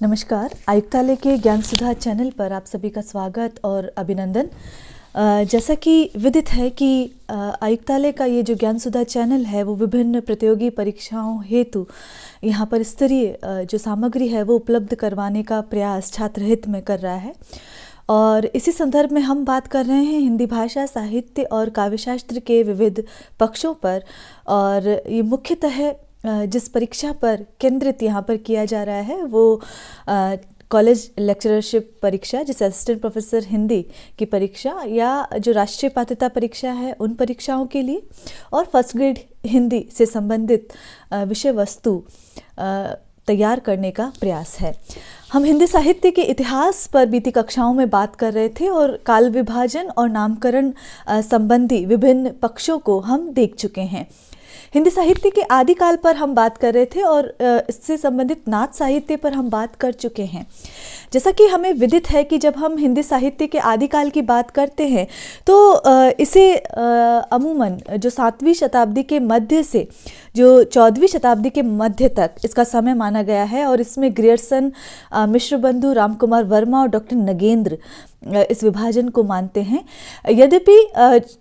नमस्कार। आयुक्तालय के ज्ञान सुधा चैनल पर आप सभी का स्वागत और अभिनंदन। जैसा कि विदित है कि आयुक्तालय का ये जो ज्ञान सुधा चैनल है वो विभिन्न प्रतियोगी परीक्षाओं हेतु यहाँ पर स्तरीय जो सामग्री है वो उपलब्ध करवाने का प्रयास छात्र हित में कर रहा है। और इसी संदर्भ में हम बात कर रहे हैं हिंदी भाषा, साहित्य और काव्यशास्त्र के विविध पक्षों पर। और ये मुख्यतः जिस परीक्षा पर केंद्रित यहाँ पर किया जा रहा है वो कॉलेज लेक्चरशिप परीक्षा, जिसे असिस्टेंट प्रोफेसर हिंदी की परीक्षा या जो राष्ट्रीय पात्रता परीक्षा है उन परीक्षाओं के लिए, और फर्स्ट ग्रेड हिंदी से संबंधित विषय वस्तु तैयार करने का प्रयास है। हम हिंदी साहित्य के इतिहास पर बीती कक्षाओं में बात कर रहे थे और काल विभाजन और नामकरण संबंधी विभिन्न पक्षों को हम देख चुके हैं। हिंदी साहित्य के आदिकाल पर हम बात कर रहे थे और इससे संबंधित नाथ साहित्य पर हम बात कर चुके हैं। जैसा कि हमें विदित है कि जब हम हिंदी साहित्य के आदिकाल की बात करते हैं तो इसे अमूमन जो 7वीं शताब्दी के मध्य से जो 14वीं शताब्दी के मध्य तक इसका समय माना गया है। और इसमें ग्रियर्सन, मिश्रबंधु, रामकुमार वर्मा और डॉक्टर नगेंद्र इस विभाजन को मानते हैं। यद्यपि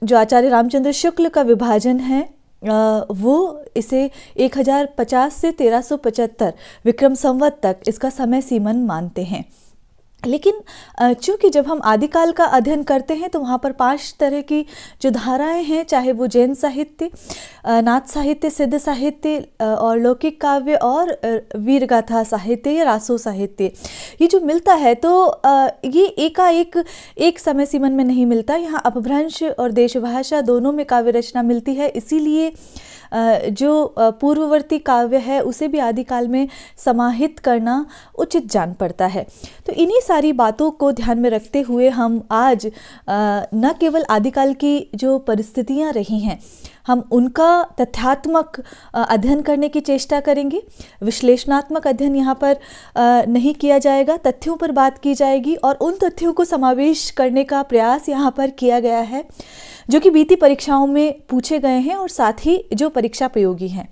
जो आचार्य रामचंद्र शुक्ल का विभाजन है वो इसे 1050 से 1375 विक्रम संवत तक इसका समय सीमन मानते हैं। लेकिन चूँकि जब हम आदिकाल का अध्ययन करते हैं तो वहाँ पर 5 तरह की जो धाराएं हैं, चाहे वो जैन साहित्य, नाथ साहित्य, सिद्ध साहित्य और लौकिक काव्य और वीरगाथा साहित्य या रासो साहित्य, ये जो मिलता है तो ये एकाएक एक समय सीमन में नहीं मिलता। यहाँ अपभ्रंश और देशभाषा दोनों में काव्य रचना मिलती है। इसीलिए जो पूर्ववर्ती काव्य है उसे भी आदिकाल में समाहित करना उचित जान पड़ता है। तो इन्हीं सारी बातों को ध्यान में रखते हुए हम आज न केवल आदिकाल की जो परिस्थितियां रही हैं हम उनका तथ्यात्मक अध्ययन करने की चेष्टा करेंगे। विश्लेषणात्मक अध्ययन यहाँ पर नहीं किया जाएगा, तथ्यों पर बात की जाएगी और उन तथ्यों को समावेश करने का प्रयास यहाँ पर किया गया है जो कि बीती परीक्षाओं में पूछे गए हैं और साथ ही जो परीक्षा प्रयोगी हैं।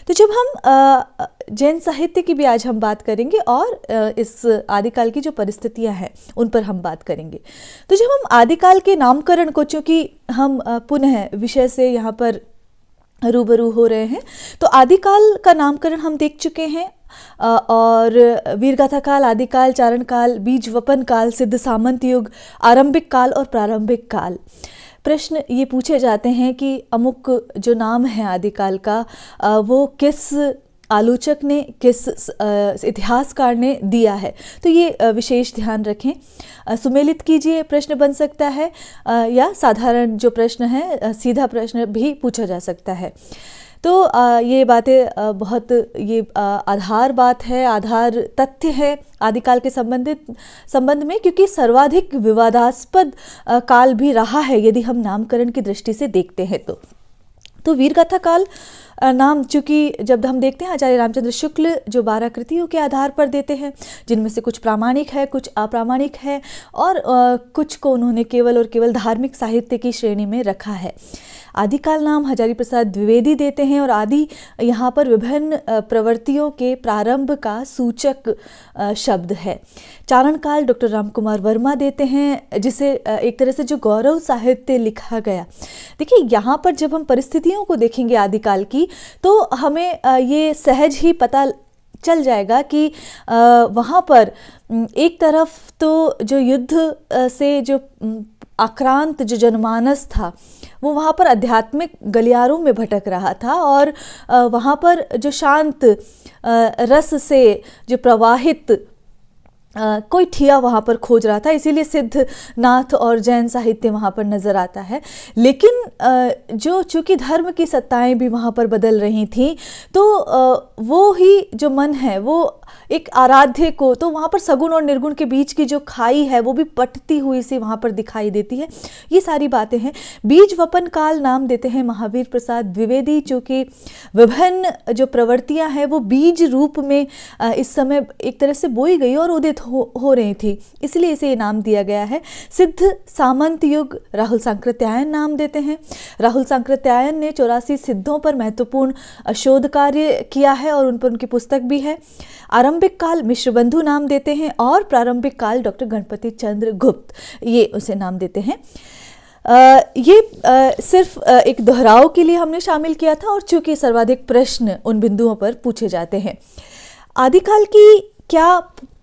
तो जब हम जैन साहित्य की भी आज हम बात करेंगे और इस आदिकाल की जो परिस्थितियां हैं उन पर हम बात करेंगे। तो जब हम आदिकाल के नामकरण को, चूँकि हम पुनः विषय से यहाँ पर रूबरू हो रहे हैं, तो आदिकाल का नामकरण हम देख चुके हैं और वीरगाथा काल, आदिकाल, चारण काल, बीज वपन काल, सिद्ध सामंत युग, आरंभिक काल और प्रारंभिक काल। प्रश्न ये पूछे जाते हैं कि अमुक जो नाम है आदिकाल का वो किस आलोचक ने, किस इतिहासकार ने दिया है, तो ये विशेष ध्यान रखें। सुमेलित कीजिए प्रश्न बन सकता है या साधारण जो प्रश्न है सीधा प्रश्न भी पूछा जा सकता है। तो ये बातें बहुत ये आधार बात है, आधार तथ्य है आदिकाल के संबंध में, क्योंकि सर्वाधिक विवादास्पद काल भी रहा है यदि हम नामकरण की दृष्टि से देखते हैं तो वीरगाथा काल नाम, चूँकि जब हम देखते हैं आचार्य रामचंद्र शुक्ल जो 12 कृतियों के आधार पर देते हैं, जिनमें से कुछ प्रामाणिक है, कुछ अप्रामाणिक है और कुछ को उन्होंने केवल और केवल धार्मिक साहित्य की श्रेणी में रखा है। आदिकाल नाम हजारी प्रसाद द्विवेदी देते हैं और आदि यहाँ पर विभिन्न प्रवृत्तियों के प्रारंभ का सूचक शब्द है। चारण काल डॉक्टर रामकुमार वर्मा देते हैं, जिसे एक तरह से जो गौरव साहित्य लिखा गया। देखिए यहाँ पर जब हम परिस्थितियों को देखेंगे आदिकाल की तो हमें ये सहज ही पता चल जाएगा कि वहाँ पर एक तरफ तो जो युद्ध से जो आक्रांत जो जनमानस था वो वहाँ पर आध्यात्मिक गलियारों में भटक रहा था और वहाँ पर जो शांत रस से जो प्रवाहित कोई ठिया वहाँ पर खोज रहा था, इसीलिए सिद्ध, नाथ और जैन साहित्य वहाँ पर नज़र आता है। लेकिन जो चूँकि धर्म की सत्ताएं भी वहाँ पर बदल रही थीं तो वो ही जो मन है वो एक आराध्य को, तो वहाँ पर सगुण और निर्गुण के बीच की जो खाई है वो भी पटती हुई सी वहाँ पर दिखाई देती है। ये सारी बातें हैं। बीज वपन काल नाम देते हैं महावीर प्रसाद द्विवेदी, चूँकि विभिन्न जो प्रवृत्तियाँ हैं वो बीज रूप में इस समय एक तरह से बोई गई और उदित हो रही थी, इसलिए इसे नाम दिया गया है। सिद्ध सामंत युग राहुल सांकृत्यायन नाम देते हैं। राहुल सांकृत्यायन ने 84 सिद्धों पर महत्वपूर्ण शोध कार्य किया है और उन पर उनकी पुस्तक भी है। आरंभिक काल मिश्रबंधु नाम देते हैं और प्रारंभिक काल डॉक्टर गणपति चंद्र गुप्त, ये उसे नाम देते हैं। ये सिर्फ एक दोहराव के लिए हमने शामिल किया था और चूंकि सर्वाधिक प्रश्न उन बिंदुओं पर पूछे जाते हैं। आदिकाल की क्या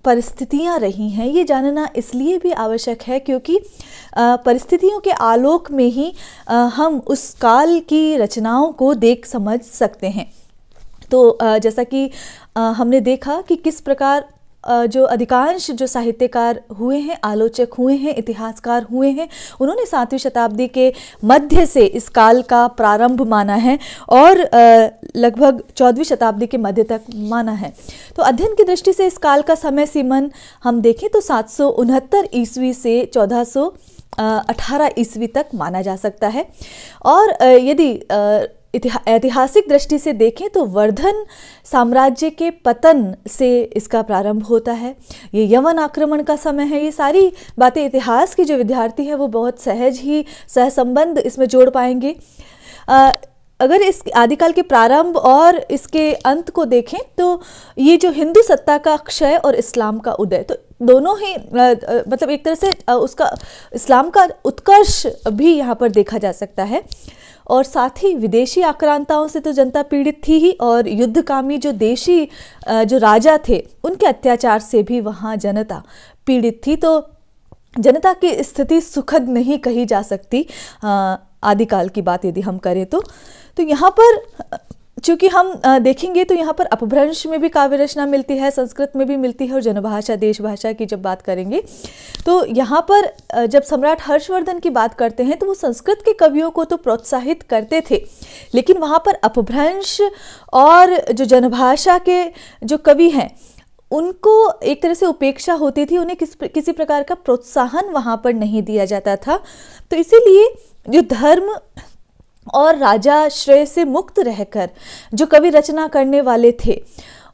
परिस्थितियां रही हैं ये जानना इसलिए भी आवश्यक है क्योंकि परिस्थितियों के आलोक में ही हम उस काल की रचनाओं को देख समझ सकते हैं। तो जैसा कि हमने देखा कि किस प्रकार जो अधिकांश जो साहित्यकार हुए हैं, आलोचक हुए हैं, इतिहासकार हुए हैं, उन्होंने 7वीं शताब्दी के मध्य से इस काल का प्रारंभ माना है और लगभग 14वीं शताब्दी के मध्य तक माना है। तो अध्ययन की दृष्टि से इस काल का समय सीमन हम देखें तो 769 ईस्वी से 1418 ईस्वी तक माना जा सकता है। और यदि ऐतिहासिक दृष्टि से देखें तो वर्धन साम्राज्य के पतन से इसका प्रारंभ होता है। ये यवन आक्रमण का समय है। ये सारी बातें इतिहास के जो विद्यार्थी हैं वो बहुत सहज ही सहसंबंध इसमें जोड़ पाएंगे। अगर इस आदिकाल के प्रारंभ और इसके अंत को देखें तो ये जो हिंदू सत्ता का क्षय और इस्लाम का उदय, तो दोनों ही मतलब एक तरह से उसका इस्लाम का उत्कर्ष भी यहाँ पर देखा जा सकता है। और साथ ही विदेशी आक्रांताओं से तो जनता पीड़ित थी ही और युद्धकामी जो देशी जो राजा थे उनके अत्याचार से भी वहाँ जनता पीड़ित थी। तो जनता की स्थिति सुखद नहीं कही जा सकती आदिकाल की बात यदि हम करें तो यहाँ पर चूँकि हम देखेंगे तो यहाँ पर अपभ्रंश में भी काव्य रचना मिलती है, संस्कृत में भी मिलती है और जनभाषा देश भाषा की जब बात करेंगे तो यहाँ पर जब सम्राट हर्षवर्धन की बात करते हैं तो वो संस्कृत के कवियों को तो प्रोत्साहित करते थे, लेकिन वहाँ पर अपभ्रंश और जो जनभाषा के जो कवि हैं उनको एक तरह से उपेक्षा होती थी, उन्हें किसी प्रकार का प्रोत्साहन वहाँ पर नहीं दिया जाता था। तो इसीलिए जो धर्म और राजाश्रय से मुक्त रहकर जो कवि रचना करने वाले थे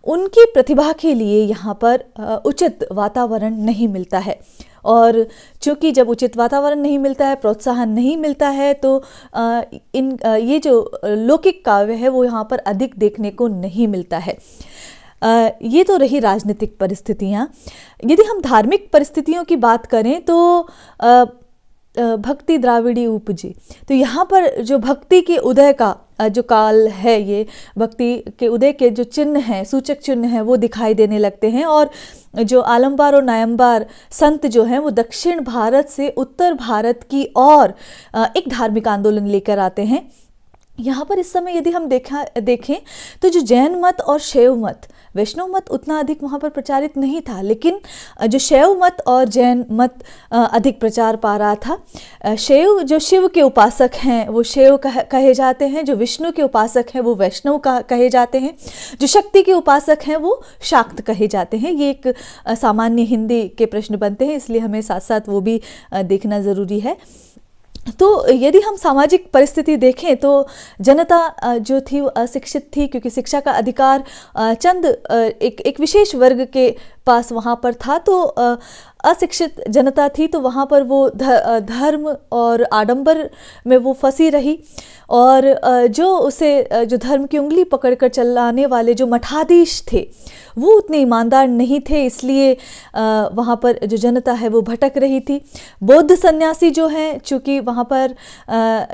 उनकी प्रतिभा के लिए यहाँ पर उचित वातावरण नहीं मिलता है। और चूँकि जब उचित वातावरण नहीं मिलता है, प्रोत्साहन नहीं मिलता है तो ये जो लौकिक काव्य है वो यहाँ पर अधिक देखने को नहीं मिलता है। ये तो रही राजनीतिक परिस्थितियाँ। यदि हम धार्मिक परिस्थितियों की बात करें तो भक्ति द्राविड़ी उपजी, तो यहाँ पर जो भक्ति के उदय का जो काल है, ये भक्ति के उदय के जो चिन्ह हैं, सूचक चिन्ह हैं वो दिखाई देने लगते हैं। और जो आलमबार और नायंबार संत जो हैं वो दक्षिण भारत से उत्तर भारत की ओर एक धार्मिक आंदोलन लेकर आते हैं। यहाँ पर इस समय यदि हम देखें तो जो जैन मत और शैव मत, वैष्णव मत उतना अधिक वहाँ पर प्रचारित नहीं था, लेकिन जो शैव मत और जैन मत अधिक प्रचार पा रहा था। शैव जो शिव के उपासक हैं वो शैव कहे जाते हैं, जो विष्णु के उपासक हैं वो वैष्णव कहे जाते हैं, जो शक्ति के उपासक हैं वो शाक्त कहे जाते हैं। ये एक सामान्य हिंदी के प्रश्न बनते हैं, इसलिए हमें साथ साथ वो भी देखना ज़रूरी है। तो यदि हम सामाजिक परिस्थिति देखें तो जनता जो थी वो अशिक्षित थी, क्योंकि शिक्षा का अधिकार चंद एक विशेष वर्ग के पास वहाँ पर था। तो अशिक्षित जनता थी तो वहाँ पर वो धर्म और आडंबर में वो फंसी रही। और जो धर्म की उंगली पकड़कर चलाने वाले जो मठाधीश थे वो उतने ईमानदार नहीं थे, इसलिए वहाँ पर जो जनता है वो भटक रही थी। बौद्ध सन्यासी जो हैं, चूँकि वहाँ पर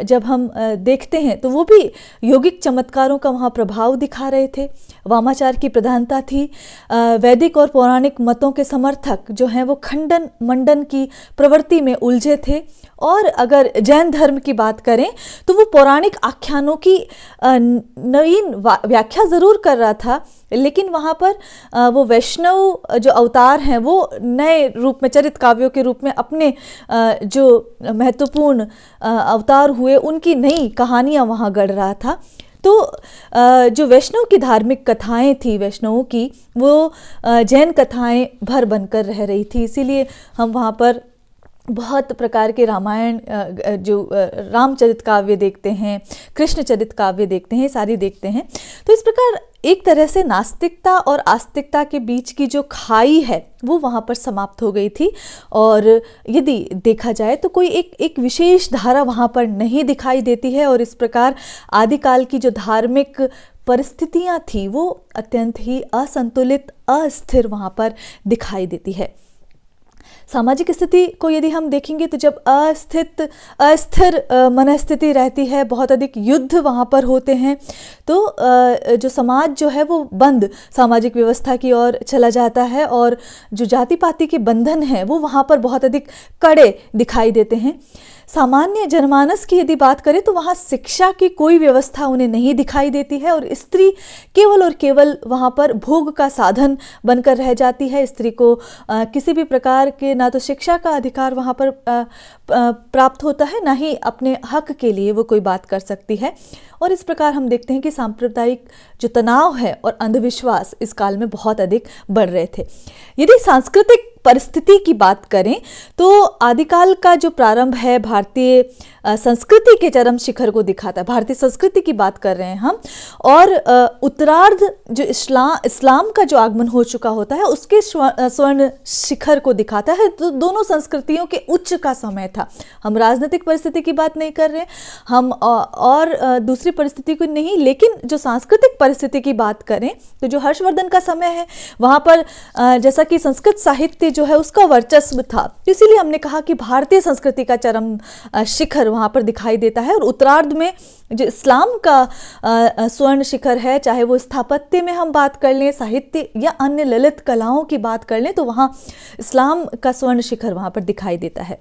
जब हम देखते हैं तो वो भी योगिक चमत्कारों का वहाँ प्रभाव दिखा रहे थे। वामाचार की प्रधानता थी। वैदिक और पौराणिक मतों के समर्थक जो हैं वो खंडन मंडन की प्रवृत्ति में उलझे थे। और अगर जैन धर्म की बात करें तो वो पौराणिक आख्यानों की नवीन व्याख्या ज़रूर कर रहा था, लेकिन वहाँ पर वो वैष्णव जो अवतार हैं वो नए रूप में चरित काव्यों के रूप में अपने जो महत्वपूर्ण अवतार हुए उनकी नई कहानियाँ वहाँ गढ़ रहा था। तो जो वैष्णव की धार्मिक कथाएं थी वैष्णवों की, वो जैन कथाएं भर बनकर रह रही थी। इसीलिए हम वहाँ पर बहुत प्रकार के रामायण जो रामचरित काव्य देखते हैं, कृष्णचरित काव्य देखते हैं, सारी देखते हैं। तो इस प्रकार एक तरह से नास्तिकता और आस्तिकता के बीच की जो खाई है वो वहाँ पर समाप्त हो गई थी। और यदि देखा जाए तो कोई एक विशेष धारा वहाँ पर नहीं दिखाई देती है, और इस प्रकार आदिकाल की जो धार्मिक परिस्थितियाँ थी वो अत्यंत ही असंतुलित, अस्थिर वहाँ पर दिखाई देती है। सामाजिक स्थिति को यदि हम देखेंगे तो जब अस्थिर मनस्थिति रहती है, बहुत अधिक युद्ध वहाँ पर होते हैं, तो जो समाज जो है वो बंद सामाजिक व्यवस्था की ओर चला जाता है, और जो जाति पाति के बंधन हैं वो वहाँ पर बहुत अधिक कड़े दिखाई देते हैं। सामान्य जनमानस की यदि बात करें तो वहाँ शिक्षा की कोई व्यवस्था उन्हें नहीं दिखाई देती है, और स्त्री केवल और केवल वहाँ पर भोग का साधन बनकर रह जाती है। स्त्री को किसी भी प्रकार के ना तो शिक्षा का अधिकार वहाँ पर प्राप्त होता है, ना ही अपने हक के लिए वो कोई बात कर सकती है। और इस प्रकार हम देखते हैं कि सांप्रदायिक जो तनाव है और अंधविश्वास इस काल में बहुत अधिक बढ़ रहे थे। यदि सांस्कृतिक परिस्थिति की बात करें तो आदिकाल का जो प्रारंभ है भारतीय संस्कृति के चरम शिखर को दिखाता है। भारतीय संस्कृति की बात कर रहे हैं हम, और उत्तरार्ध जो इस्लाम का जो आगमन हो चुका होता है उसके स्वर्ण शिखर को दिखाता है। तो दोनों संस्कृतियों के उच्च का समय था। हम राजनीतिक परिस्थिति की बात नहीं कर रहे हम, और दूसरी परिस्थिति को नहीं, लेकिन जो सांस्कृतिक परिस्थिति की बात करें तो जो हर्षवर्धन का समय है वहाँ पर जैसा कि संस्कृत साहित्य जो है उसका वर्चस्व था, इसीलिए हमने कहा कि भारतीय संस्कृति का चरम शिखर वहाँ पर दिखाई देता है। और उत्तरार्ध में जो इस्लाम का स्वर्ण शिखर है, चाहे वो स्थापत्य में हम बात कर लें, साहित्य या अन्य ललित कलाओं की बात कर लें, तो वहाँ इस्लाम का स्वर्ण शिखर वहाँ पर दिखाई देता है।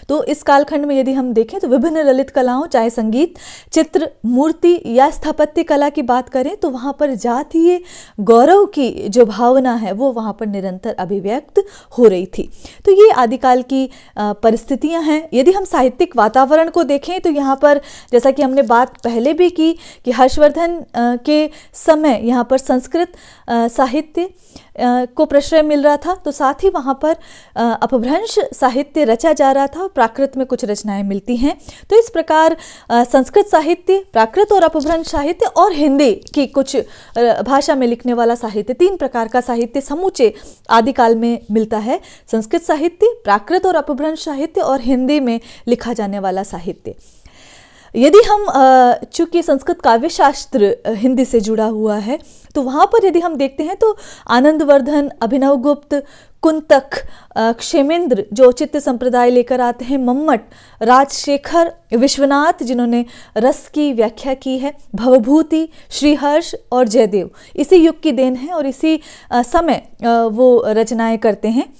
तो इस कालखंड में यदि हम देखें तो विभिन्न ललित कलाओं, चाहे संगीत, चित्र, मूर्ति या स्थापत्य कला की बात करें, तो वहाँ पर जातीय गौरव की जो भावना है वो वहाँ पर निरंतर अभिव्यक्त हो रही थी। तो ये आदिकाल की परिस्थितियाँ हैं। यदि हम साहित्यिक वातावरण को देखें तो यहाँ पर जैसा कि हमने बात पहले भी की कि हर्षवर्धन के समय यहाँ पर संस्कृत साहित्य को प्रश्रय मिल रहा था, तो साथ ही वहाँ पर अपभ्रंश साहित्य रचा जा रहा था, प्राकृत में कुछ रचनाएं मिलती हैं। तो इस प्रकार संस्कृत साहित्य, प्राकृत और अपभ्रंश साहित्य और हिंदी की कुछ भाषा में लिखने वाला साहित्य, 3 प्रकार का साहित्य समूचे आदिकाल में मिलता है। संस्कृत साहित्य, प्राकृत और अपभ्रंश साहित्य और हिंदी में लिखा जाने वाला साहित्य। यदि हम चूँकि संस्कृत काव्य शास्त्र हिंदी से जुड़ा हुआ है, तो वहाँ पर यदि हम देखते हैं तो आनंदवर्धन, अभिनवगुप्त, कुंतक, क्षेमेंद्र जो औचित्य संप्रदाय लेकर आते हैं, मम्मट, राजशेखर, विश्वनाथ जिन्होंने रस की व्याख्या की है, भवभूति, श्रीहर्ष और जयदेव इसी युग की देन है और इसी समय वो रचनाएं करते हैं।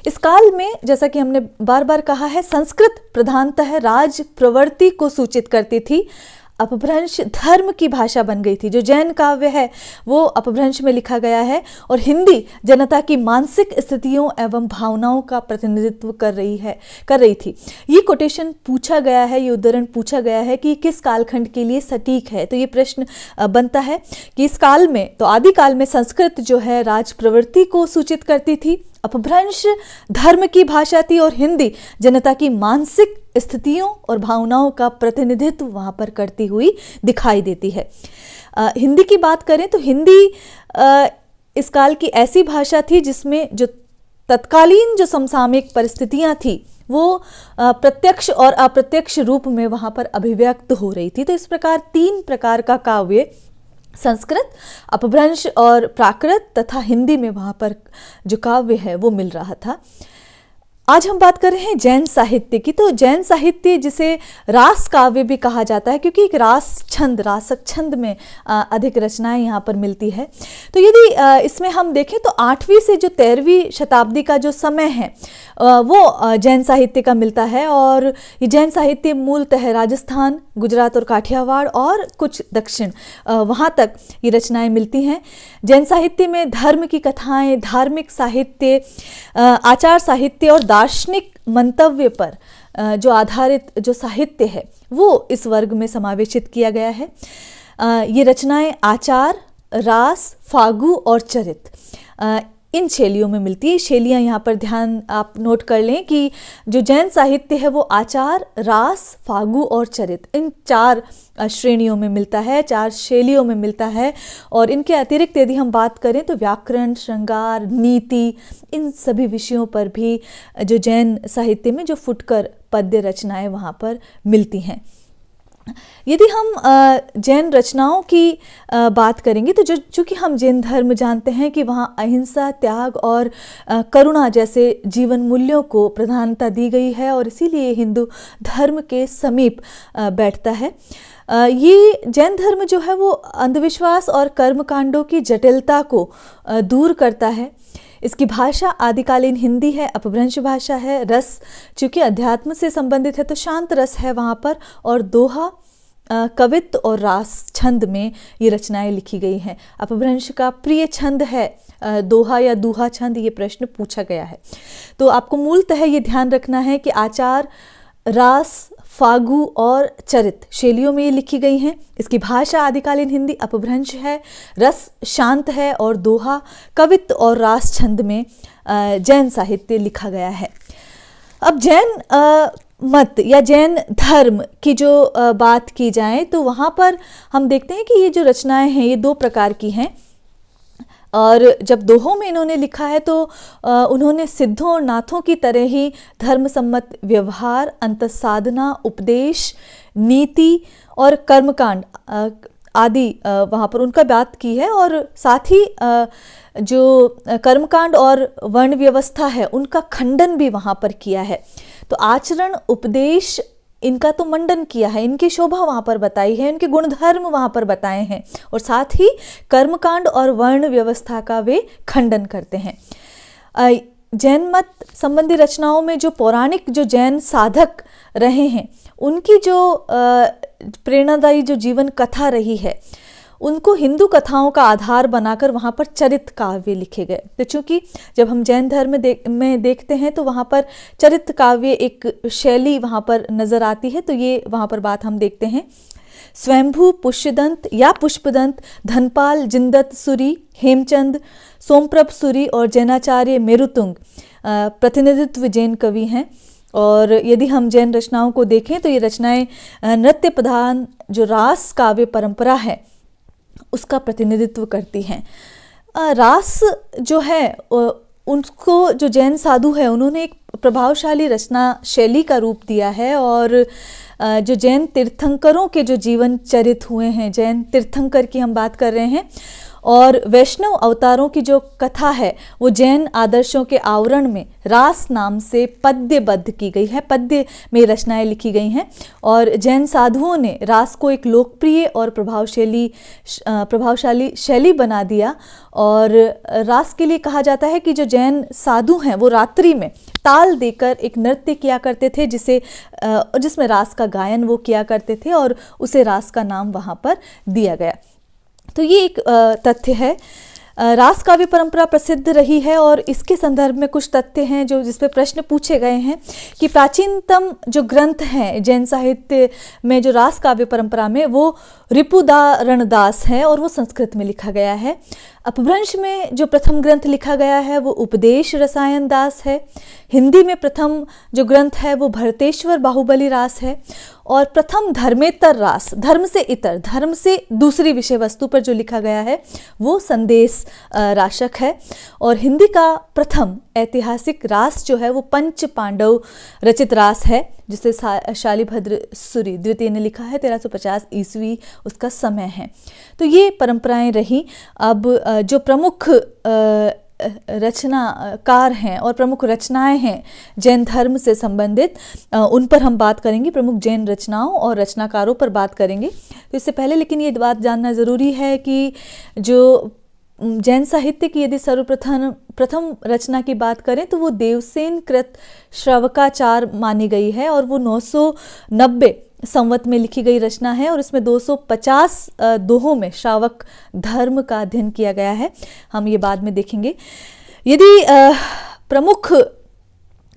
इस काल में जैसा कि हमने बार बार कहा है, संस्कृत प्रधानतः राज प्रवृत्ति को सूचित करती थी। अपभ्रंश धर्म की भाषा बन गई थी। जो जैन काव्य है वो अपभ्रंश में लिखा गया है, और हिंदी जनता की मानसिक स्थितियों एवं भावनाओं का प्रतिनिधित्व कर रही थी। ये कोटेशन पूछा गया है, ये उद्धरण पूछा गया है कि किस कालखंड के लिए सटीक है। तो ये प्रश्न बनता है कि इस काल में, तो आदिकाल में संस्कृत जो है राज प्रवृत्ति को सूचित करती थी, अपभ्रंश धर्म की भाषा थी, और हिंदी जनता की मानसिक स्थितियों और भावनाओं का प्रतिनिधित्व वहाँ पर करती हुई दिखाई देती है। हिंदी की बात करें तो हिंदी इस काल की ऐसी भाषा थी जिसमें जो तत्कालीन जो समसामयिक परिस्थितियाँ थी वो प्रत्यक्ष और अप्रत्यक्ष रूप में वहाँ पर अभिव्यक्त हो रही थी। तो इस प्रकार 3 प्रकार का काव्य, संस्कृत, अपभ्रंश और प्राकृत तथा हिंदी में वहाँ पर जो काव्य है वो मिल रहा था। आज हम बात कर रहे हैं जैन साहित्य की। तो जैन साहित्य जिसे रास काव्य भी कहा जाता है, क्योंकि एक रासक छंद में अधिक रचनाएं यहाँ पर मिलती है। तो यदि इसमें हम देखें तो 8वीं से जो 13वीं शताब्दी का जो समय है वो जैन साहित्य का मिलता है, और ये जैन साहित्य मूलतः राजस्थान, गुजरात और काठियावाड़ और कुछ दक्षिण वहाँ तक ये रचनाएं मिलती हैं। जैन साहित्य में धर्म की कथाएं, धार्मिक साहित्य, आचार साहित्य और दार्शनिक मंतव्य पर जो आधारित जो साहित्य है वो इस वर्ग में समावेशित किया गया है। ये रचनाएं आचार, रास, फागु और चरित इन शैलियों में मिलती है। शैलियाँ यहाँ पर ध्यान आप नोट कर लें कि जो जैन साहित्य है वो आचार, रास, फागु और चरित, इन 4 श्रेणियों में मिलता है, 4 शैलियों में मिलता है। और इनके अतिरिक्त यदि हम बात करें तो व्याकरण, श्रृंगार, नीति, इन सभी विषयों पर भी जो जैन साहित्य में जो फुटकर पद्य रचनाएं वहाँ पर मिलती हैं। यदि हम जैन रचनाओं की बात करेंगे तो चूँकि हम जैन धर्म जानते हैं कि वहाँ अहिंसा, त्याग और करुणा जैसे जीवन मूल्यों को प्रधानता दी गई है और इसीलिए हिंदू धर्म के समीप बैठता है। ये जैन धर्म जो है वो अंधविश्वास और कर्मकांडों की जटिलता को दूर करता है। इसकी भाषा आदिकालीन हिंदी है, अपभ्रंश भाषा है। रस चूँकि अध्यात्म से संबंधित है तो शांत रस है वहाँ पर, और दोहा, कवित्व और रास छंद में ये रचनाएं लिखी गई हैं। अपभ्रंश का प्रिय छंद है दोहा या दूहा छंद, ये प्रश्न पूछा गया है। तो आपको मूलतः ये ध्यान रखना है कि आचार, रास, फागु और चरित शैलियों में ये लिखी गई हैं। इसकी भाषा आदिकालीन हिंदी, अपभ्रंश है, रस शांत है और दोहा, कवित्व और रास छंद में जैन साहित्य लिखा गया है। अब जैन मत या जैन धर्म की जो बात की जाए तो वहाँ पर हम देखते हैं कि ये जो रचनाएं हैं ये 2 प्रकार की हैं। और जब दोहों में इन्होंने लिखा है तो उन्होंने सिद्धों और नाथों की तरह ही धर्म सम्मत व्यवहार, अंतसाधना, उपदेश, नीति और कर्मकांड आदि वहाँ पर उनका बात की है। और साथ ही जो कर्मकांड और वर्ण व्यवस्था है उनका खंडन भी वहाँ पर किया है। तो आचरण, उपदेश, इनका तो मंडन किया है, इनकी शोभा वहाँ पर बताई है, इनके गुणधर्म वहाँ पर बताए हैं, और साथ ही कर्मकांड और वर्ण व्यवस्था का वे खंडन करते हैं। जैन मत संबंधी रचनाओं में जो पौराणिक जो जैन साधक रहे हैं उनकी जो प्रेरणादायी जो जीवन कथा रही है उनको हिंदू कथाओं का आधार बनाकर वहाँ पर चरित काव्य लिखे गए। तो चूँकि जब हम जैन धर्म में देखते हैं तो वहाँ पर चरित काव्य एक शैली वहाँ पर नज़र आती है। तो ये वहाँ पर बात हम देखते हैं। स्वयंभू, पुष्यदंत या पुष्पदंत, धनपाल, जिंदत सूरी, हेमचंद, सोमप्रभ सूरी और जैनाचार्य मेरुतुंग प्रतिनिधित्व जैन कवि हैं। और यदि हम जैन रचनाओं को देखें तो ये रचनाएं नृत्य प्रधान जो रास काव्य परंपरा है उसका प्रतिनिधित्व करती हैं। रास जो है उनको जो जैन साधु है उन्होंने एक प्रभावशाली रचना शैली का रूप दिया है। और जो जैन तीर्थंकरों के जो जीवन चरित हुए हैं, जैन तीर्थंकर की हम बात कर रहे हैं, और वैष्णव अवतारों की जो कथा है वो जैन आदर्शों के आवरण में रास नाम से पद्यबद्ध की गई है, पद्य में रचनाएं लिखी गई हैं। और जैन साधुओं ने रास को एक लोकप्रिय और प्रभावशाली शैली बना दिया। और रास के लिए कहा जाता है कि जो जैन साधु हैं वो रात्रि में ताल देकर एक नृत्य किया करते थे जिसमें रास का गायन वो किया करते थे और उसे रास का नाम वहाँ पर दिया गया। तो ये एक तथ्य है। रास काव्य परंपरा प्रसिद्ध रही है और इसके संदर्भ में कुछ तथ्य हैं जो जिस पे प्रश्न पूछे गए हैं कि प्राचीनतम जो ग्रंथ हैं जैन साहित्य में जो रास काव्य परंपरा में वो रिपुदारणदास है और वो संस्कृत में लिखा गया है। अपभ्रंश में जो प्रथम ग्रंथ लिखा गया है वो उपदेश रसायन दास है। हिंदी में प्रथम जो ग्रंथ है वो भरतेश्वर बाहुबली रास है। और प्रथम धर्मेतर रास, धर्म से इतर, धर्म से दूसरी विषय वस्तु पर जो लिखा गया है वो संदेश राशक है। और हिंदी का प्रथम ऐतिहासिक रास जो है वो पंच पांडव रचित रास है जिसे शालिभद्र सूरी द्वितीय ने लिखा है। 1350 ईस्वी उसका समय है। तो ये परंपराएं रही। अब जो प्रमुख रचनाकार हैं और प्रमुख रचनाएं हैं जैन धर्म से संबंधित उन पर हम बात करेंगे, प्रमुख जैन रचनाओं और रचनाकारों पर बात करेंगे। तो इससे पहले लेकिन ये बात जानना ज़रूरी है कि जो जैन साहित्य की यदि प्रथम रचना की बात करें तो वो देवसेन कृत श्रवकाचार मानी गई है और वो 990 संवत में लिखी गई रचना है और इसमें 250 दोहों में श्रावक धर्म का अध्ययन किया गया है। हम ये बाद में देखेंगे। यदि प्रमुख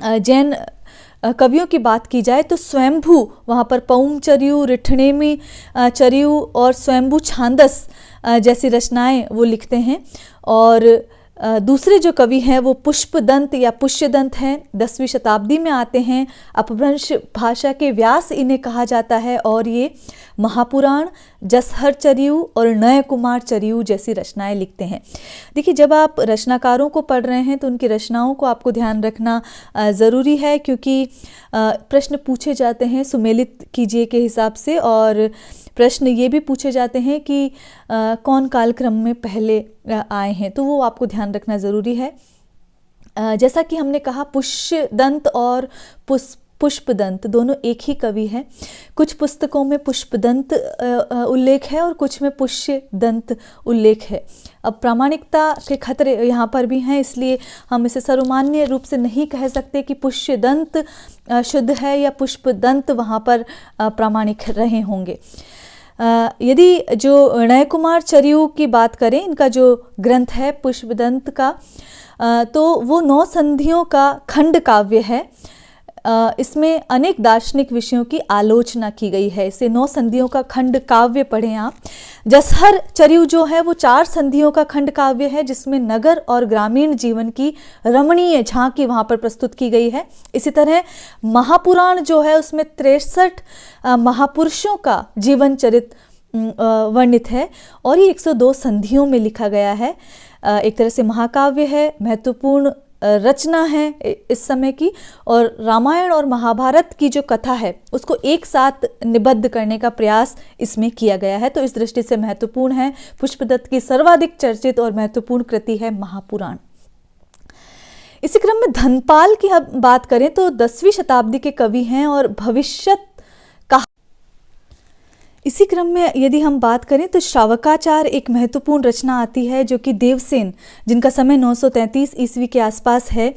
जैन कवियों की बात की जाए तो स्वयंभू वहाँ पर पौम चरियु, रिठणेमी चरियु और स्वयंभू छांदस जैसी रचनाएं वो लिखते हैं। और दूसरे जो कवि हैं वो पुष्पदंत या पुष्यदंत हैं, 10वीं शताब्दी में आते हैं। अपभ्रंश भाषा के व्यास इन्हें कहा जाता है और ये महापुराण, जसहर चरियू और नय कुमार चरियू जैसी रचनाएं लिखते हैं। देखिए, जब आप रचनाकारों को पढ़ रहे हैं तो उनकी रचनाओं को आपको ध्यान रखना ज़रूरी है, क्योंकि प्रश्न पूछे जाते हैं सुमेलित कीजिए के हिसाब से, और प्रश्न ये भी पूछे जाते हैं कि कौन कालक्रम में पहले आए हैं, तो वो आपको ध्यान रखना ज़रूरी है। जैसा कि हमने कहा, पुष्यदंत और पुष्पदंत दोनों एक ही कवि हैं। कुछ पुस्तकों में पुष्पदंत उल्लेख है और कुछ में पुष्यदंत उल्लेख है। अब प्रामाणिकता के खतरे यहाँ पर भी हैं, इसलिए हम इसे सर्वमान्य रूप से नहीं कह सकते कि पुष्यदंत शुद्ध है या पुष्पदंत वहाँ पर प्रामाणिक रहे होंगे। यदि जो नय कुमार चरियू की बात करें, इनका जो ग्रंथ है पुष्पदंत का, तो वो 9 संधियों का खंड काव्य है। इसमें अनेक दार्शनिक विषयों की आलोचना की गई है। इसे 9 संधियों का खंड काव्य पढ़ें आप। जसहर चरियू जो है वो 4 संधियों का खंड काव्य है, जिसमें नगर और ग्रामीण जीवन की रमणीय झांकी वहाँ पर प्रस्तुत की गई है। इसी तरह महापुराण जो है उसमें 63 महापुरुषों का जीवन चरित वर्णित है और ये 102 संधियों में लिखा गया है। एक तरह से महाकाव्य है, महत्वपूर्ण रचना है इस समय की, और रामायण और महाभारत की जो कथा है उसको एक साथ निबद्ध करने का प्रयास इसमें किया गया है, तो इस दृष्टि से महत्वपूर्ण है। पुष्पदत्त की सर्वाधिक चर्चित और महत्वपूर्ण कृति है महापुराण। इसी क्रम में धनपाल की हम बात करें तो 10वीं शताब्दी के कवि हैं और भविष्यत का। इसी क्रम में यदि हम बात करें तो श्रावकाचार एक महत्वपूर्ण रचना आती है, जो कि देवसेन, जिनका समय 933 ईस्वी के आसपास है,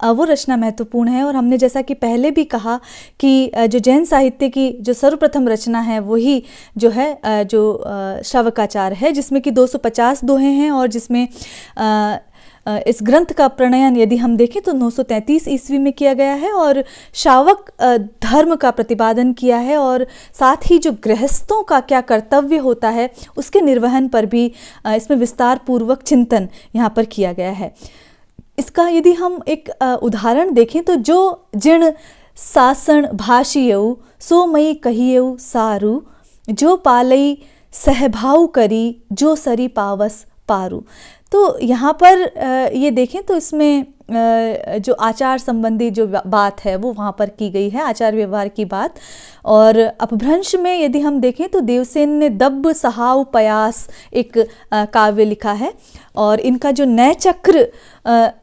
वो रचना महत्वपूर्ण है। और हमने जैसा कि पहले भी कहा कि जो जैन साहित्य की जो सर्वप्रथम रचना है वही जो है श्रावकाचार है, जिसमें कि 250 दोहे हैं और जिसमें इस ग्रंथ का प्रणयन यदि हम देखें तो 933 ईस्वी में किया गया है और श्रावक धर्म का प्रतिपादन किया है, और साथ ही जो गृहस्थों का क्या कर्तव्य होता है उसके निर्वहन पर भी इसमें विस्तार पूर्वक चिंतन यहाँ पर किया गया है। इसका यदि हम एक उदाहरण देखें तो जो जिण सासन भाषियऊ सो मई कहियऊ सारू, जो पालई सहभाव करी जो सरी पावस पारू। तो यहाँ पर ये देखें तो इसमें जो आचार संबंधी जो बात है वो वहाँ पर की गई है, आचार व्यवहार की बात। और अपभ्रंश में यदि हम देखें तो देवसेन ने दब्ब सहाव पयास एक काव्य लिखा है, और इनका जो नय चक्र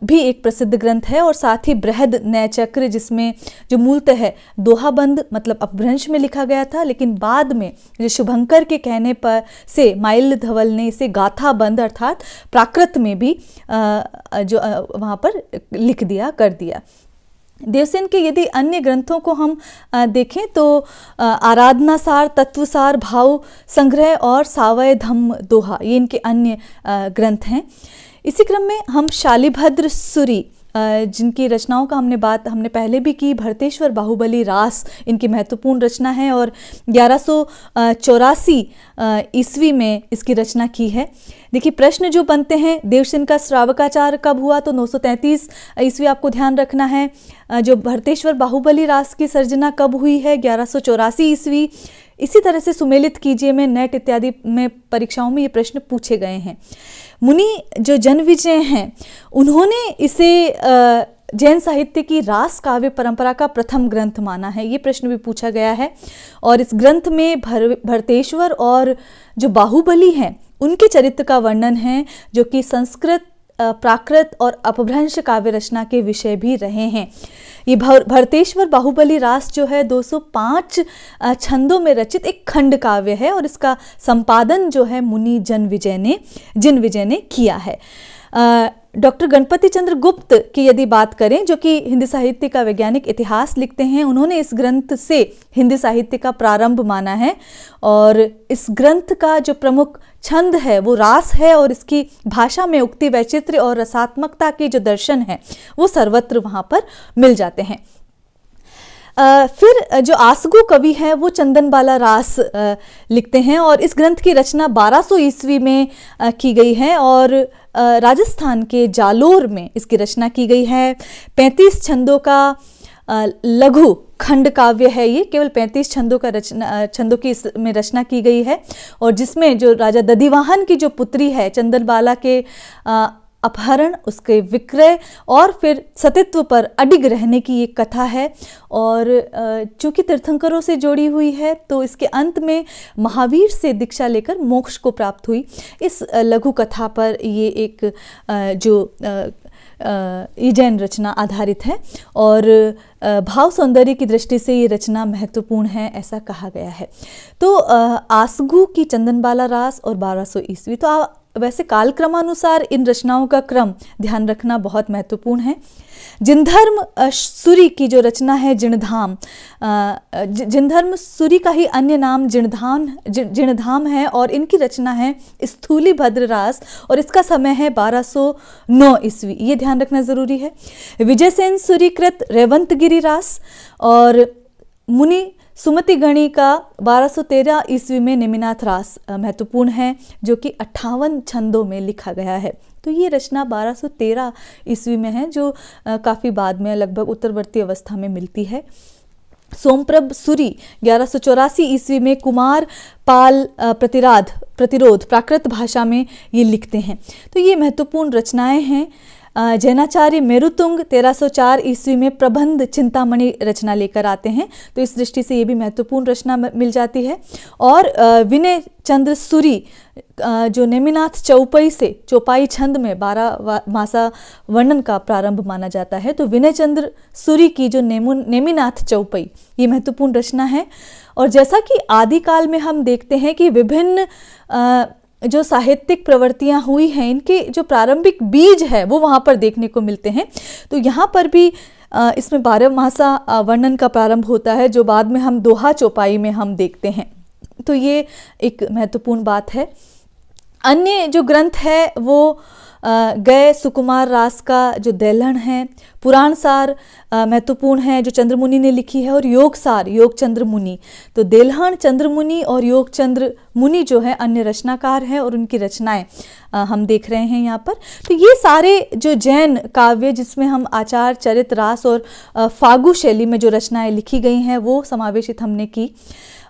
भी एक प्रसिद्ध ग्रंथ है, और साथ ही बृहद नय चक्र, जिसमें जो मूलतः है दोहाबंद मतलब अपभ्रंश में लिखा गया था, लेकिन बाद में जो शुभंकर के कहने पर से माइल्य धवल ने इसे गाथाबंद अर्थात प्राकृत में भी जो वहाँ पर लिख दिया कर दिया। देवसेन के यदि अन्य ग्रंथों को हम देखें तो आराधना सार, तत्वसार, भाव संग्रह और सावय धम्म दोहा, ये इनके अन्य ग्रंथ हैं। इसी क्रम में हम शालिभद्र सूरी जिनकी रचनाओं का हमने पहले भी की, भरतेश्वर बाहुबली रास इनकी महत्वपूर्ण रचना है और 1184 ईस्वी में इसकी रचना की है। देखिए, प्रश्न जो बनते हैं, देवसेन का श्रावकाचार कब हुआ, तो 933 ईस्वी आपको ध्यान रखना है। जो भरतेश्वर बाहुबली रास की सर्जना कब हुई है, 1184 ईस्वी। इसी तरह से सुमेलित कीजिए में नेट इत्यादि में परीक्षाओं में ये प्रश्न पूछे गए हैं। मुनि जो जनविजय हैं उन्होंने इसे जैन साहित्य की रास काव्य परंपरा का प्रथम ग्रंथ माना है, ये प्रश्न भी पूछा गया है। और इस ग्रंथ में भरतेश्वर और जो बाहुबली हैं उनके चरित्र का वर्णन है, जो कि संस्कृत, प्राकृत और अपभ्रंश काव्य रचना के विषय भी रहे हैं। ये भरतेश्वर बाहुबली रास जो है 205 छंदों में रचित एक खंड काव्य है, और इसका संपादन जो है मुनि जिनविजय ने किया है। डॉक्टर गणपति चंद्र गुप्त की यदि बात करें, जो कि हिंदी साहित्य का वैज्ञानिक इतिहास लिखते हैं, उन्होंने इस ग्रंथ से हिंदी साहित्य का प्रारंभ माना है। और इस ग्रंथ का जो प्रमुख छंद है वो रास है, और इसकी भाषा में उक्ति, वैचित्र्य और रसात्मकता के जो दर्शन है वो सर्वत्र वहाँ पर मिल जाते हैं। फिर जो आसगु कवि हैं वो चंदनबाला रास लिखते हैं और इस ग्रंथ की रचना 1200 ईस्वी में की गई है और राजस्थान के जालोर में इसकी रचना की गई है। 35 छंदों का लघु खंड काव्य है ये, केवल 35 छंदों की इसमें रचना की गई है और जिसमें जो राजा दधिवाहन की जो पुत्री है चंदनबाला के अपहरण, उसके विक्रय और फिर सतीत्व पर अडिग रहने की एक कथा है और चूंकि तीर्थंकरों से जोड़ी हुई है तो इसके अंत में महावीर से दीक्षा लेकर मोक्ष को प्राप्त हुई। इस लघु कथा पर ये एक ये जैन रचना आधारित है और भाव सौंदर्य की दृष्टि से ये रचना महत्वपूर्ण है ऐसा कहा गया है। तो आसगु की चंदनबाला रास और 1200 ईस्वी, तो वैसे कालक्रमानुसार इन रचनाओं का क्रम ध्यान रखना बहुत महत्वपूर्ण है। जिनधर्म सूरी की जो रचना है जिणधाम, जिनधर्म सूरी का ही अन्य नाम जिणधाम है और इनकी रचना है स्थूली भद्र रास और इसका समय है 1209 ईस्वी, ये ध्यान रखना जरूरी है। विजयसेन सूरीकृत रेवंतगिरी रास और मुनि सुमति गणी का 1213 ईस्वी में नेमिनाथ रास महत्वपूर्ण है जो कि 58 छंदों में लिखा गया है। तो ये रचना 1213 ईस्वी में है जो काफ़ी बाद में लगभग उत्तरवर्ती अवस्था में मिलती है। सोमप्रभ सूरी 1184 ईस्वी में कुमार पाल प्रतिरोध प्राकृत भाषा में ये लिखते हैं। तो ये महत्वपूर्ण रचनाएं हैं। जैनाचार्य मेरुतुंग 1304 ईस्वी में प्रबंध चिंतामणि रचना लेकर आते हैं, तो इस दृष्टि से ये भी महत्वपूर्ण रचना मिल जाती है। और विनय चंद्र सूरी जो नेमिनाथ चौपाई से चौपाई छंद में 12 मासा वर्णन का प्रारंभ माना जाता है, तो विनय चंद्र सूरी की जो नेमिनाथ चौपाई ये महत्वपूर्ण रचना है। और जैसा कि आदिकाल में हम देखते हैं कि विभिन्न जो साहित्यिक प्रवृत्तियां हुई हैं इनके जो प्रारंभिक बीज है वो वहाँ पर देखने को मिलते हैं, तो यहाँ पर भी इसमें 12 मासा वर्णन का प्रारंभ होता है जो बाद में हम दोहा चौपाई में हम देखते हैं। तो ये एक महत्वपूर्ण बात है। अन्य जो ग्रंथ है वो गए सुकुमार रास का जो देलहन है, पुराण सार महत्वपूर्ण है जो चंद्रमुनि ने लिखी है और योग सार योग चंद्र मुनि। तो देलहन चंद्रमुनि और योग चंद्र मुनि जो है अन्य रचनाकार हैं और उनकी रचनाएं हम देख रहे हैं यहाँ पर। तो ये सारे जो जैन काव्य जिसमें हम आचार चरित रास और फागु शैली में जो रचनाएं लिखी गई हैं वो समावेशित हमने की।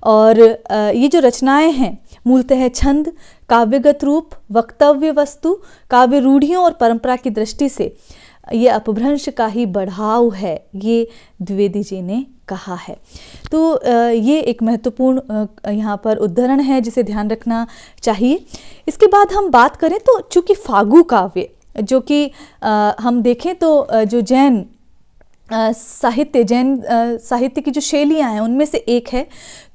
और ये जो रचनाएं हैं मूलतः छंद, काव्यगत रूप, वक्तव्य वस्तु, काव्य रूढ़ियों और परंपरा की दृष्टि से ये अपभ्रंश का ही बढ़ाव है, ये द्विवेदी जी ने कहा है। तो ये एक महत्वपूर्ण यहाँ पर उद्धरण है जिसे ध्यान रखना चाहिए। इसके बाद हम बात करें तो चूँकि फागु काव्य जो कि हम देखें तो जो जैन साहित्य की जो शैलियाँ हैं उनमें से एक है।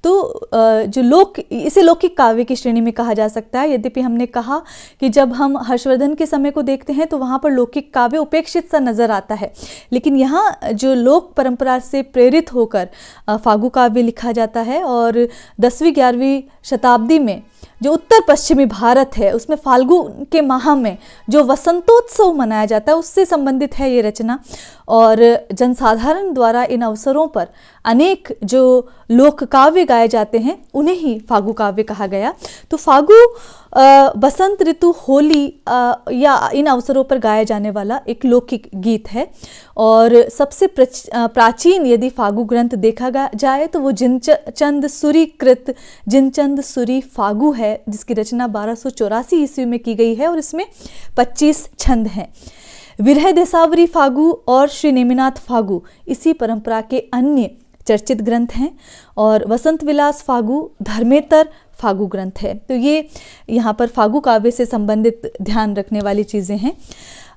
तो जो इसे लौकिक काव्य की श्रेणी में कहा जा सकता है। यद्यपि हमने कहा कि जब हम हर्षवर्धन के समय को देखते हैं तो वहाँ पर लौकिक काव्य उपेक्षित सा नज़र आता है, लेकिन यहाँ जो लोक परंपरा से प्रेरित होकर फागु काव्य लिखा जाता है और 10वीं 11वीं शताब्दी में जो उत्तर पश्चिमी भारत है उसमें फाल्गुन के माह में जो वसंतोत्सव मनाया जाता है उससे संबंधित है ये रचना। और जनसाधारण द्वारा इन अवसरों पर अनेक जो लोक काव्य गाए जाते हैं उन्हें ही फागु काव्य कहा गया। तो फागु बसंत ऋतु, होली या इन अवसरों पर गाया जाने वाला एक लौकिक गीत है। और सबसे प्राचीन यदि फागु ग्रंथ देखा जाए तो वो जिनचंद सूरी कृत जिनचंद सूरी फागु है जिसकी रचना 1284 ईस्वी में की गई है और इसमें 25 छंद हैं। विरह देसावरी फागु और श्री नेमिनाथ फागु इसी परंपरा के अन्य चर्चित ग्रंथ हैं। और वसंत विलास फागु धर्मेतर फागु ग्रंथ है। तो ये यहाँ पर फागु काव्य से संबंधित ध्यान रखने वाली चीज़ें हैं।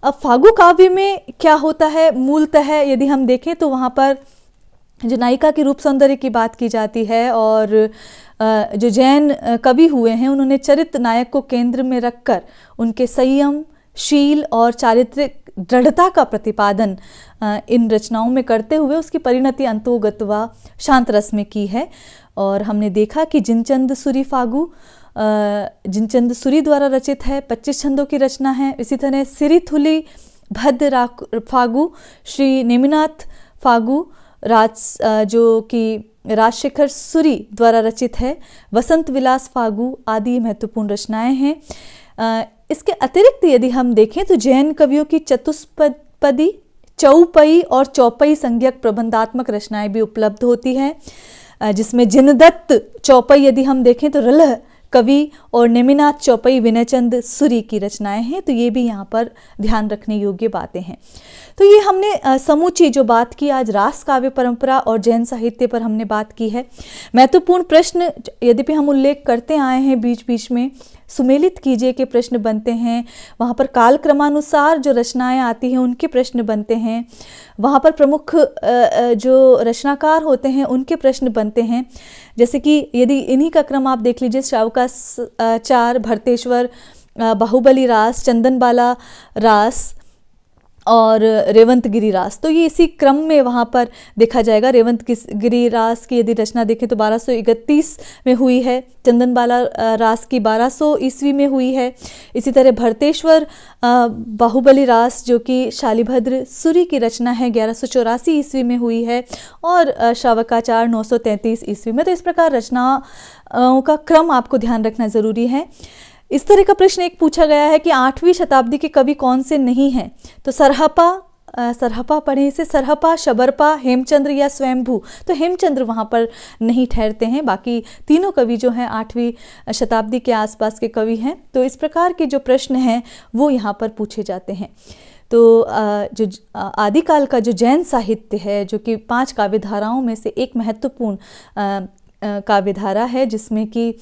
अब फागु काव्य में क्या होता है, मूलतः यदि हम देखें तो वहाँ पर जो नायिका की रूप सौंदर्य की बात की जाती है और जो जैन कवि हुए हैं उन्होंने चरित नायक को केंद्र में रखकर उनके संयम, शील और चारित्रिक दृढ़ता का प्रतिपादन इन रचनाओं में करते हुए उसकी परिणति अंतोगत व शांत रस में की है। और हमने देखा कि जिनचंद सूरी फागु जिनचंद सूरी द्वारा रचित है, 25 छंदों की रचना है। इसी तरह सिरिथुली भद्र फागु, श्री नेमिनाथ फागु जो कि राजशेखर सूरि द्वारा रचित है। वसंत विलास फागु आदि महत्वपूर्ण रचनाएं हैं। इसके अतिरिक्त यदि हम देखें तो जैन कवियों की चतुष्पदी, चौपई और चौपई संज्ञक प्रबंधात्मक रचनाएं भी उपलब्ध होती हैं, जिसमें जिनदत्त चौपई यदि हम देखें तो रलह कवि और नेमिनाथ चौपई विनयचंद सूरि की रचनाएं हैं। तो ये भी यहाँ पर ध्यान रखने योग्य बातें हैं। तो ये हमने समूची जो बात की आज रास काव्य परंपरा और जैन साहित्य पर हमने बात की है। महत्वपूर्ण प्रश्न यद्यपि हम उल्लेख करते आए हैं बीच बीच में, सुमेलित कीजिए के प्रश्न बनते हैं, वहाँ पर काल क्रमानुसार जो रचनाएं आती हैं उनके प्रश्न बनते हैं, वहाँ पर प्रमुख जो रचनाकार होते हैं उनके प्रश्न बनते हैं। जैसे कि यदि इन्हीं का क्रम आप देख लीजिए, श्रावकाचार, भरतेश्वर, बाहुबली रास, चंदनबाला रास और रेवंतगिरी रास, तो ये इसी क्रम में वहाँ पर देखा जाएगा। रेवंतगिरी रास की यदि रचना देखें तो 1231 में हुई है, चंदनबाला रास की 1200 ईस्वी में हुई है। इसी तरह भरतेश्वर बाहुबली रास जो कि शालिभद्र सूरि की रचना है 1184 ईस्वी में हुई है, और श्रावकाचार 933 ईस्वी में। तो इस प्रकार रचनाओं का क्रम आपको ध्यान रखना ज़रूरी है। इस तरह का प्रश्न एक पूछा गया है कि 8वीं शताब्दी के कवि कौन से नहीं हैं, तो सरहपा पढ़े इसे, सरहपा, शबरपा, हेमचंद्र या स्वयंभू। तो हेमचंद्र वहाँ पर नहीं ठहरते हैं, बाकी तीनों कवि जो हैं 8वीं शताब्दी के आसपास के कवि हैं। तो इस प्रकार के जो प्रश्न हैं वो यहाँ पर पूछे जाते हैं। तो जो आदिकाल का जो जैन साहित्य है, जो कि 5 काव्य धाराओं में से एक महत्वपूर्ण काव्य धारा है, जिसमें कि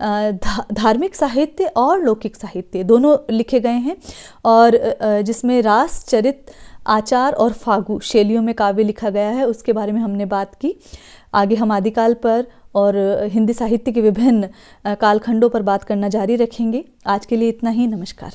धार्मिक साहित्य और लौकिक साहित्य दोनों लिखे गए हैं, और जिसमें रास, चरित, आचार और फागु शैलियों में काव्य लिखा गया है, उसके बारे में हमने बात की। आगे हम आदिकाल पर और हिंदी साहित्य के विभिन्न कालखंडों पर बात करना जारी रखेंगे। आज के लिए इतना ही। नमस्कार।